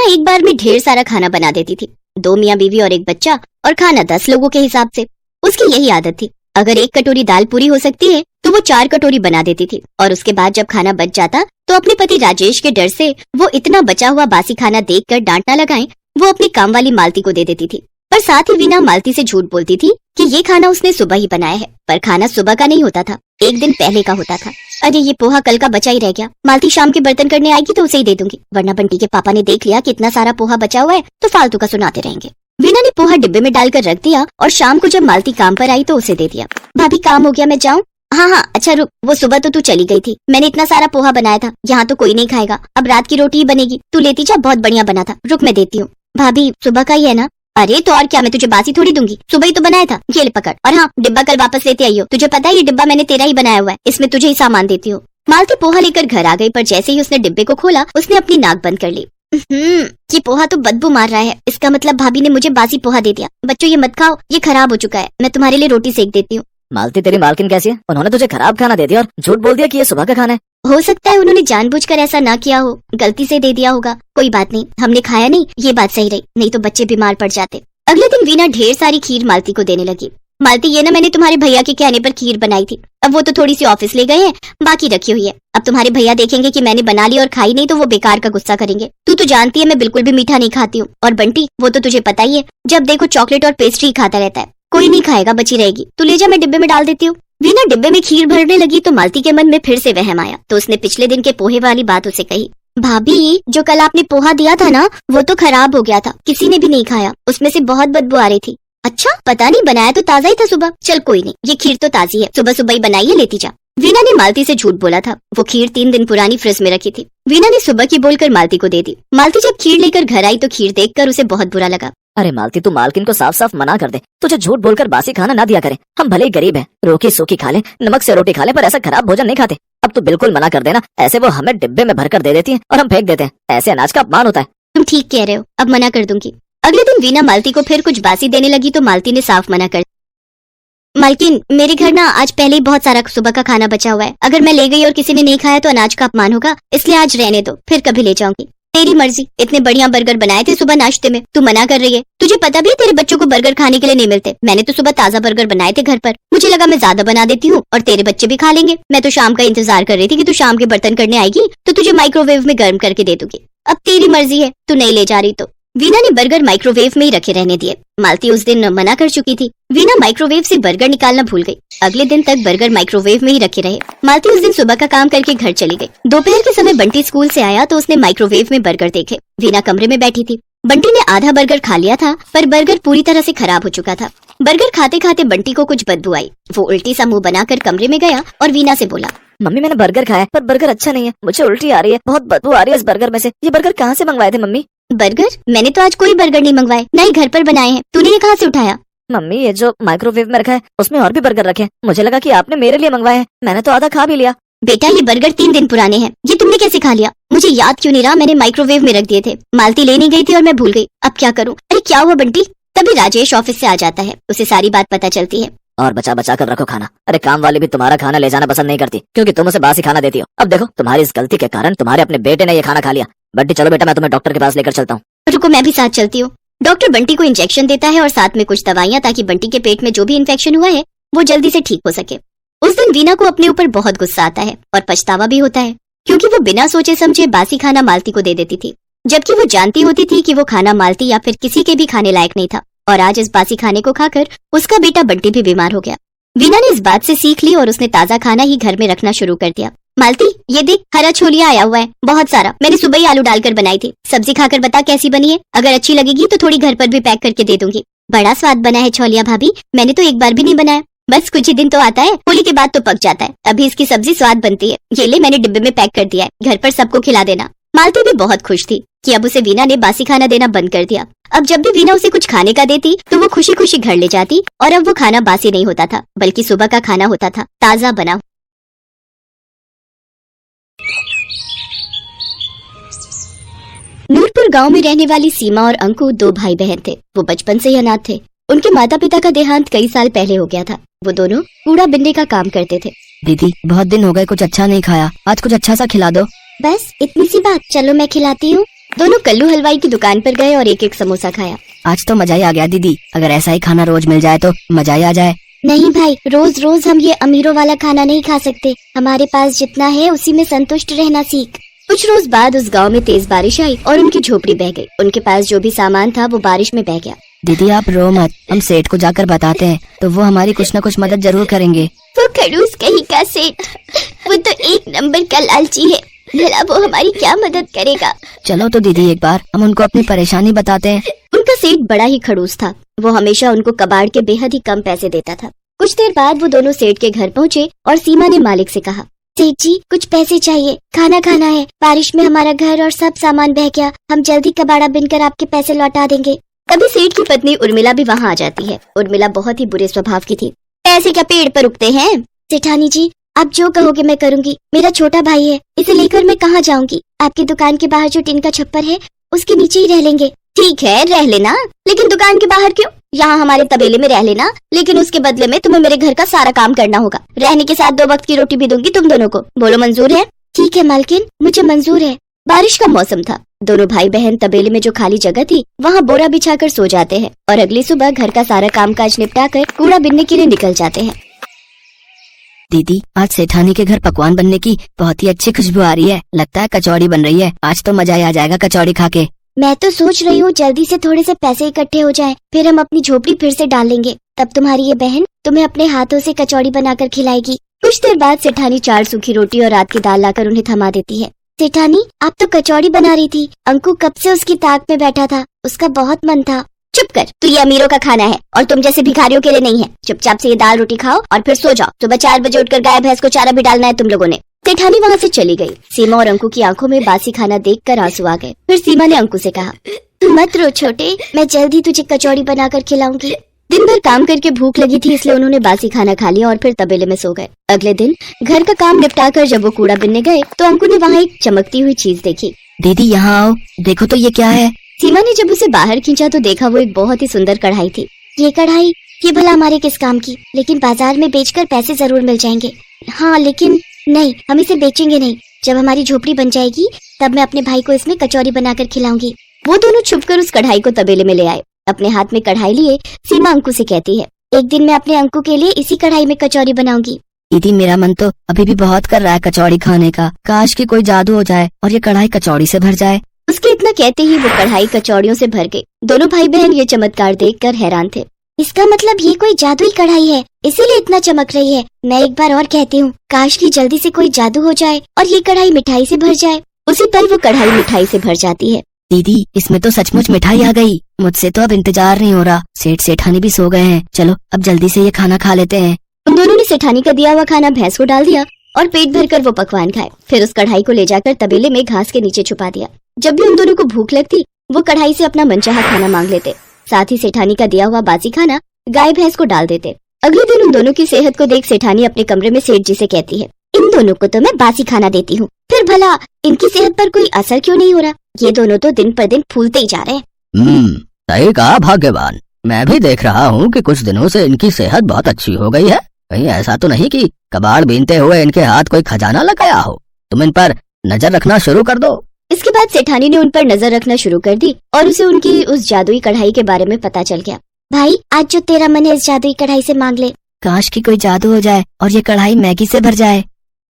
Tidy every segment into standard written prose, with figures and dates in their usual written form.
एक बार में ढेर सारा खाना बना देती थी। 2 मियाँ बीवी और एक बच्चा, और खाना 10 लोगों के हिसाब से। उसकी यही आदत थी, अगर 1 कटोरी दाल पूरी हो सकती है तो वो 4 कटोरी बना देती थी। और उसके बाद जब खाना बच जाता तो अपने पति राजेश के डर से वो इतना बचा हुआ बासी खाना देखकर डांट ना लगाएं, वो अपनी काम वाली मालती को दे देती थी। पर साथ ही वीना मालती से झूठ बोलती थी कि ये खाना उसने सुबह ही बनाया है, पर खाना सुबह का नहीं होता था, एक दिन पहले का होता था। अरे ये पोहा कल का बचा ही रह गया, मालती शाम के बर्तन करने आएगी तो उसे ही दे दूंगी, वरना बंटी के पापा ने देख लिया कि इतना सारा पोहा बचा हुआ है तो फालतू का सुनाते रहेंगे। वीना ने पोहा डिब्बे में डालकर रख दिया और शाम को जब मालती काम पर आई तो उसे दे दिया। भाभी काम हो गया, मैं जाऊँ? हाँ, अच्छा रुक, वो सुबह तो तू चली गई थी, मैंने इतना सारा पोहा बनाया था, यहाँ तो कोई नहीं खाएगा, अब रात की रोटी ही बनेगी, तू लेती जा, बहुत बढ़िया बना था, रुक मैं देती हूँ। भाभी सुबह का ही है ना? अरे तो और क्या, मैं तुझे बासी थोड़ी दूंगी, सुबह ही तो बनाया था, ये ले पकड़। और हाँ, डिब्बा कल वापस लेते आइयो, तुझे पता है ये डिब्बा मैंने तेरा ही बनाया हुआ है, इसमें तुझे ही सामान देती हूँ। मालती पोहा लेकर घर आ गई, पर जैसे ही उसने डिब्बे को खोला उसने अपनी नाक बंद कर ली। ये पोहा तो बदबू मार रहा है, इसका मतलब भाभी ने मुझे बासी पोहा दे दिया। बच्चों ये मत खाओ, ये खराब हो चुका है, मैं तुम्हारे लिए रोटी सेक देती हूँ। मालती तेरी मालकिन कैसी है? उन्होंने तुझे खराब खाना दे दिया और झूठ बोल दिया कि ये सुबह का खाना है। हो सकता है उन्होंने जानबूझकर ऐसा ना किया हो, गलती से दे दिया होगा, कोई बात नहीं, हमने खाया नहीं, ये बात सही रही, नहीं तो बच्चे बीमार पड़ जाते। अगले दिन वीना ढेर सारी खीर मालती को देने लगी। मालती ये ना मैंने तुम्हारे भैया के कहने पर खीर बनाई थी, अब वो तो थोड़ी सी ऑफिस ले गए हैं, बाकी रखी हुई है, अब तुम्हारे भैया देखेंगे कि मैंने बना ली और खाई नहीं तो वो बेकार का गुस्सा करेंगे। तू तो जानती है मैं बिल्कुल भी मीठा नहीं खाती हूँ, और बंटी वो तो तुझे पता ही है, जब देखो चॉकलेट और पेस्ट्री खाता रहता है, कोई नहीं खाएगा, बची रहेगी, तू ले जा, मैं डिब्बे में डाल देती हूँ। वीना डिब्बे में खीर भरने लगी तो मालती के मन में फिर से वहम आया, तो उसने पिछले दिन के पोहे वाली बात उसे कही। भाभी जो कल आपने पोहा दिया था ना, वो तो खराब हो गया था, किसी ने भी नहीं खाया, उसमें से बहुत बदबू आ रही थी। अच्छा, पता नहीं, बनाया तो ताजा ही था सुबह। चल कोई नहीं, ये खीर तो ताजी है, सुबह सुबह ही बनाई है, लेती जा। वीना ने मालती से झूठ बोला था, वो खीर 3 दिन पुरानी फ्रिज में रखी थी। वीना ने सुबह की बोलकर मालती को दे दी। मालती जब खीर लेकर घर आई तो खीर देखकर उसे बहुत बुरा लगा। अरे मालती तू मालकिन को साफ साफ मना कर दे, तुझे झूठ बोलकर बासी खाना ना दिया करें, हम भले ही गरीब हैं, रोकी सूखी खा ले, नमक से रोटी खा ले, पर ऐसा खराब भोजन नहीं खाते। अब तो बिल्कुल मना कर देना, ऐसे वो हमें डिब्बे में भरकर दे देती है और हम फेंक देते हैं, ऐसे अनाज का अपमान होता है। तुम ठीक कह रहे हो, अब मना कर दूंगी। अगले दिन वीना मालती को फिर कुछ बासी देने लगी तो मालती ने साफ मना कर, मालकिन मेरे घर ना आज पहले ही बहुत सारा सुबह का खाना बचा हुआ है, अगर मैं ले गई और किसी ने नहीं खाया तो अनाज का अपमान होगा, इसलिए आज रहने दो, फिर कभी ले जाऊंगी। तेरी मर्जी, इतने बढ़िया बर्गर बनाए थे सुबह नाश्ते में, तू मना कर रही है। तुझे पता भी है तेरे बच्चों को बर्गर खाने के लिए नहीं मिलते, मैंने तो सुबह ताजा बर्गर बनाए थे घर पर, मुझे लगा मैं ज्यादा बना देती हूँ और तेरे बच्चे भी खा लेंगे। मैं तो शाम का इंतजार कर रही थी कि तू शाम के बर्तन करने आएगी तो तुझे माइक्रोवेव में गर्म करके दे दूंगी, अब तेरी मर्जी है, तू नहीं ले जा रही तो। वीना ने बर्गर माइक्रोवेव में ही रखे रहने दिए। मालती उस दिन मना कर चुकी थी, वीना माइक्रोवेव से बर्गर निकालना भूल गई। अगले दिन तक बर्गर माइक्रोवेव में ही रखे रहे। मालती उस दिन सुबह का काम करके घर चली गई। दोपहर के समय बंटी स्कूल से आया तो उसने माइक्रोवेव में बर्गर देखे। वीना कमरे में बैठी थी। बंटी ने आधा बर्गर खा लिया था, पर बर्गर पूरी तरह से खराब हो चुका था। बर्गर खाते खाते बंटी को कुछ बदबू आई। वो उल्टी सा मुंह बनाकर कमरे में गया और वीना से बोला, मम्मी मैंने बर्गर खाया पर बर्गर अच्छा नहीं है, मुझे उल्टी आ रही है, बहुत बदबू आ रही है इस बर्गर में से। ये बर्गर कहाँ से मंगवाए थे मम्मी? बर्गर? मैंने तो आज कोई बर्गर नहीं मंगवाए, न ही घर पर बनाए हैं, तूने ये कहाँ से उठाया? मम्मी ये जो माइक्रोवेव में रखा है उसमें और भी बर्गर रखे हैं, मुझे लगा कि आपने मेरे लिए मंगवाए हैं, मैंने तो आधा खा भी लिया। बेटा ये बर्गर 3 दिन पुराने हैं, ये तुमने कैसे खा लिया? मुझे याद क्यों नहीं रहा, मैंने माइक्रोवेव में रख दिए थे, मालती लेने गई थी और मैं भूल गई, अब क्या करूँ? अरे क्या हुआ बंटी? तभी राजेश ऑफिस से आ जाता है, उसे सारी बात पता चलती है। और बचा बचा कर रखो खाना, अरे काम वाली भी तुम्हारा खाना ले जाना पसंद नहीं करती क्योंकि तुम उसे बासी खाना देती हो। अब देखो तुम्हारी इस गलती के कारण तुम्हारे अपने बेटे ने ये खाना खा लिया। बंटी चलो बेटा मैं तुम्हें डॉक्टर के पास लेकर चलता हूँ। रुको मैं भी साथ चलती हूँ। डॉक्टर बंटी को इंजेक्शन देता है और साथ में कुछ दवाइयाँ, ताकि बंटी के पेट में जो भी इन्फेक्शन हुआ है वो जल्दी से ठीक हो सके। उस दिन वीना को अपने ऊपर बहुत गुस्सा आता है और पछतावा भी होता है, क्योंकि वो बिना सोचे समझे बासी खाना मालती को दे देती थी, जबकि वो जानती होती थी कि वो खाना मालती या फिर किसी के भी खाने लायक नहीं था। और आज इस बासी खाने को खाकर उसका बेटा बंटी भी बीमार हो गया। वीना ने इस बात से सीख ली और उसने ताजा खाना ही घर में रखना शुरू कर दिया। मालती ये देख हरा छोलिया आया हुआ है, बहुत सारा, मैंने सुबह ही आलू डालकर बनाई थी, सब्जी खाकर बता कैसी बनी है, अगर अच्छी लगेगी तो थोड़ी घर पर भी पैक करके दे दूंगी। बड़ा स्वाद बना है छोलिया भाभी, मैंने तो एक बार भी नहीं बनाया, बस कुछ ही दिन तो आता है, होली के बाद तो पक जाता है, अभी इसकी सब्जी स्वाद बनती है, ये ले मैंने डिब्बे में पैक कर दिया है, घर पर सबको खिला देना। मालती भी बहुत खुश थी कि अब उसे वीना ने बासी खाना देना बंद कर दिया। अब जब भी वीना उसे कुछ खाने का देती तो वो खुशी खुशी घर ले जाती, और अब वो खाना बासी नहीं होता था बल्कि सुबह का खाना होता था, ताजा बना। नूरपुर गांव में रहने वाली सीमा और अंकु 2 भाई बहन थे। वो बचपन से ही अनाथ थे। उनके माता पिता का देहांत कई साल पहले हो गया था। वो दोनों कूड़ा बिनने का काम करते थे। दीदी बहुत दिन हो गए कुछ अच्छा नहीं खाया, आज कुछ अच्छा सा खिला दो। बस इतनी सी बात, चलो मैं खिलाती हूँ। दोनों कल्लू हलवाई की दुकान पर गए और एक एक समोसा खाया। आज तो मजा ही आ गया दीदी, अगर ऐसा ही खाना रोज मिल जाए तो मजा ही आ जाए। नहीं भाई, रोज रोज हम ये अमीरों वाला खाना नहीं खा सकते। हमारे पास जितना है उसी में संतुष्ट रहना सीख। कुछ रोज बाद उस गांव में तेज बारिश आई और उनकी झोपड़ी बह गई। उनके पास जो भी सामान था वो बारिश में बह गया। दीदी आप रो मत, हम सेठ को जाकर बताते हैं तो वो हमारी कुछ न कुछ मदद जरूर करेंगे। वो खड़ूस कहीं का सेठ, वो तो एक नंबर का लालची है। भला वो हमारी क्या मदद करेगा। चलो तो दीदी एक बार हम उनको अपनी परेशानी बताते हैं। उनका सेठ बड़ा ही खड़ूस था। वो हमेशा उनको कबाड़ के बेहद ही कम पैसे देता था। कुछ देर बाद वो दोनों सेठ के घर पहुँचे और सीमा ने मालिक से कहा, सेठ जी कुछ पैसे चाहिए, खाना खाना है। बारिश में हमारा घर और सब सामान बह गया। हम जल्दी कबाड़ा बिनकर आपके पैसे लौटा देंगे। तभी सेठ की पत्नी उर्मिला भी वहाँ आ जाती है। उर्मिला बहुत ही बुरे स्वभाव की थी। पैसे क्या पेड़ पर उगते हैं? सेठानी जी आप जो कहोगे मैं करूँगी। मेरा छोटा भाई है, इसे लेकर मैं कहाँ जाऊँगी। आपकी दुकान के बाहर जो टिन का छप्पर है उसके नीचे ही रह लेंगे। ठीक है रह लेना, लेकिन दुकान के बाहर क्यों? यहाँ हमारे तबेले में रह लेना, लेकिन उसके बदले में तुम्हें मेरे घर का सारा काम करना होगा। रहने के साथ 2 वक्त की रोटी भी दूंगी तुम दोनों को। बोलो मंजूर है? ठीक है मालकिन, मुझे मंजूर है। बारिश का मौसम था। दोनों भाई बहन तबेले में जो खाली जगह थी वहाँ बोरा बिछाकर सो जाते हैं और अगली सुबह घर का सारा कामकाज निपटाकर कूड़ा बिनने के लिए निकल जाते हैं। दीदी आज सेठानी के घर पकवान बनने की बहुत ही अच्छी खुशबू आ रही है। लगता है कचौड़ी बन रही है। आज तो मजा ही आ जाएगा कचौड़ी खा के। मैं तो सोच रही हूँ जल्दी से थोड़े से पैसे इकट्ठे हो जाएं, फिर हम अपनी झोपड़ी फिर से डाल लेंगे। तब तुम्हारी ये बहन तुम्हें अपने हाथों से कचौड़ी बनाकर खिलाएगी। कुछ देर बाद सेठानी 4 सूखी रोटी और रात की दाल लाकर उन्हें थमा देती है। सेठानी आप तो कचौड़ी बना रही थी। अंकु कब से उसकी ताक में बैठा था, उसका बहुत मन था। चुप कर, तू ये अमीरों का खाना है और तुम जैसे भिखारियों के लिए नहीं है। चुपचाप से ये दाल रोटी खाओ और फिर सो जाओ। सुबह 4 बजे उठकर गाय भैंस को चारा भी डालना है तुम लोगों ने। सेठानी वहाँ से चली गई। सीमा और अंकु की आंखों में बासी खाना देखकर आंसू आ गए। फिर सीमा ने अंकु से कहा, तू मत रो छोटे, मैं जल्दी तुझे कचौड़ी बनाकर खिलाऊंगी। दिन भर काम करके भूख लगी थी, इसलिए उन्होंने बासी खाना खा लिया और फिर तबेले में सो गए। अगले दिन घर का काम निपटाकर जब वो कूड़ा बिनने गए तो अंकु ने वहाँ एक चमकती हुई चीज देखी। दीदी यहाँ आओ, देखो तो ये क्या है। सीमा ने जब उसे बाहर खींचा तो देखा वो एक बहुत ही सुंदर कढ़ाई थी। ये कढ़ाई, ये भला हमारे किस काम की? लेकिन बाजार में बेचकर पैसे जरूर मिल जाएंगे। हाँ लेकिन नहीं, हम इसे बेचेंगे नहीं। जब हमारी झोपड़ी बन जाएगी तब मैं अपने भाई को इसमें कचौड़ी बनाकर खिलाऊंगी। वो दोनों छुपकर उस कढ़ाई को तबेले में ले आए। अपने हाथ में कढ़ाई लिए सीमा अंकु से कहती है, एक दिन मैं अपने अंकु के लिए इसी कढ़ाई में कचौड़ी बनाऊंगी। दीदी मेरा मन तो अभी भी बहुत कर रहा है कचौड़ी खाने का। काश कि कोई जादू हो जाए और ये कढ़ाई कचौड़ी से भर जाए। उसके इतना कहते ही वो कढ़ाई कचौड़ियों से भर गई। दोनों भाई बहन ये चमत्कार देखकर हैरान थे। इसका मतलब ये कोई जादुई कढ़ाई है, इसीलिए इतना चमक रही है। मैं एक बार और कहती हूँ, काश कि जल्दी से कोई जादू हो जाए और ये कढ़ाई मिठाई से भर जाए। उसी पल वो कढ़ाई मिठाई से भर जाती है। दीदी इसमें तो सचमुच मिठाई आ गई। मुझसे तो अब इंतजार नहीं हो रहा। सेठ सेठानी भी सो गए हैं। चलो अब जल्दी से ये खाना खा लेते हैं। उन दोनों ने सेठानी का दिया हुआ खाना भैंस को डाल दिया और पेट भरकर वो पकवान खाए। फिर उस कढ़ाई को ले जाकर तबेले में घास के नीचे छुपा दिया। जब भी उन दोनों को भूख लगती वो कढ़ाई से अपना मनचाहा खाना मांग लेते। साथ ही सेठानी का दिया हुआ बासी खाना गाय भैंस को डाल देते। अगले दिन उन दोनों की सेहत को देख सेठानी अपने कमरे में सेठ जी से कहती है, इन दोनों को तो मैं बासी खाना देती हूँ, फिर भला इनकी सेहत पर कोई असर क्यों नहीं हो रहा? ये दोनों तो दिन पर दिन फूलते ही जा रहे हैं। सही कहा भाग्यवान। मैं भी देख रहा हूँ कि कुछ दिनों से इनकी सेहत बहुत अच्छी हो गई है। कहीं ऐसा तो नहीं कि कबाड़ बीनते हुए इनके हाथ कोई खजाना लगाया हो। तुम इन पर नजर रखना शुरू कर दो। इसके बाद सेठानी ने उन पर नजर रखना शुरू कर दी और उसे उनकी उस जादुई कढ़ाई के बारे में पता चल गया। भाई आज जो तेरा मन है इस जादुई कढ़ाई से मांग ले। काश कि कोई जादू हो जाए और ये कढ़ाई मैगी से भर जाए।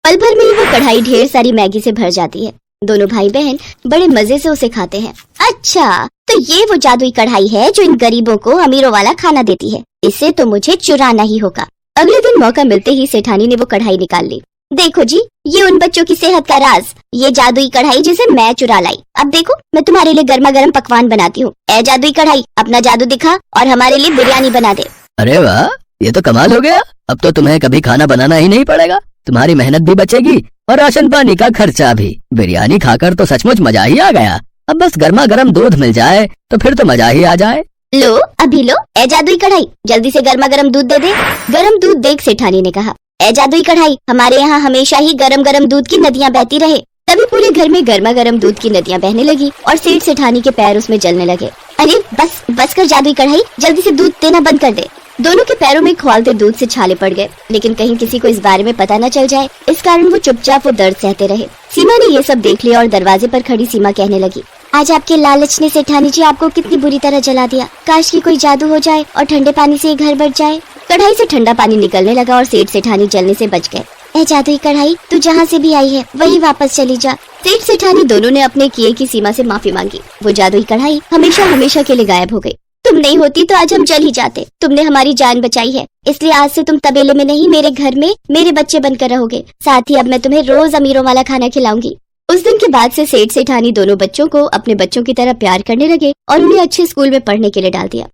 पल भर में ही वो कढ़ाई ढेर सारी मैगी से भर जाती है। दोनों भाई बहन बड़े मजे से उसे खाते हैं। अच्छा तो ये वो जादुई कढ़ाई है जो इन गरीबों को अमीरों वाला खाना देती है। इसे तो मुझे चुराना ही होगा। अगले दिन मौका मिलते ही सेठानी ने वो कढ़ाई निकाल ली। देखो जी, ये उन बच्चों की सेहत का राज, ये जादुई कढ़ाई जिसे मैं चुरा लाई। अब देखो मैं तुम्हारे लिए गर्मा गर्म पकवान बनाती हूँ। ए जादुई कढ़ाई अपना जादू दिखा और हमारे लिए बिरयानी बना दे। अरे वाह, ये तो कमाल हो गया। अब तो तुम्हें कभी खाना बनाना ही नहीं पड़ेगा। तुम्हारी मेहनत भी बचेगी और राशन पानी का खर्चा भी। बिरयानी खाकर तो सचमुच मजा ही आ गया। अब बस गर्मा गर्म दूध मिल जाए तो फिर तो मजा ही आ जाए। लो अभी लो, ए जादुई कढ़ाई जल्दी से गर्मा गर्म दूध दे दे। गर्म दूध देख सेठानी ने कहा, ए जादुई कढ़ाई हमारे यहाँ हमेशा ही गरम गरम दूध की नदियाँ बहती रहे। तभी पूरे घर में गर्मा गर्म दूध की नदियाँ बहने लगी और सेठ सेठानी के पैर उसमें जलने लगे। अरे बस बस कर जादुई कढ़ाई, जल्दी से दूध देना बंद कर दे। दोनों के पैरों में खौलते दूध से छाले पड़ गए, लेकिन कहीं किसी को इस बारे में पता न चल जाए, इस कारण वो चुपचाप वो दर्द सहते रहे। सीमा ने ये सब देख लिया और दरवाजे पर खड़ी सीमा कहने लगी, आज आपके लालच ने सेठानी जी आपको कितनी बुरी तरह जला दिया। काश की कोई जादू हो जाए और ठंडे पानी से ये घर बच जाए। कढ़ाई से ठंडा पानी निकलने लगा और सेठ सेठानी जलने से बच गए। ए जादुई कढ़ाई, तू जहाँ से भी आई है वही वापस चली जा। सेठ सेठानी दोनों ने अपने किए की सीमा से माफी मांगी। वो जादुई कढ़ाई हमेशा हमेशा के लिए गायब हो गई। तुम नहीं होती तो आज हम जल ही जाते। तुमने हमारी जान बचाई है, इसलिए आज से तुम तबेले में नहीं मेरे घर में मेरे बच्चे बनकर रहोगे। साथ ही अब मैं तुम्हें रोज अमीरों वाला खाना खिलाऊंगी। उस दिन के बाद से सेठ सेठानी दोनों बच्चों को अपने बच्चों की तरह प्यार करने लगे और उन्हें अच्छे स्कूल में पढ़ने के लिए डाल दिया।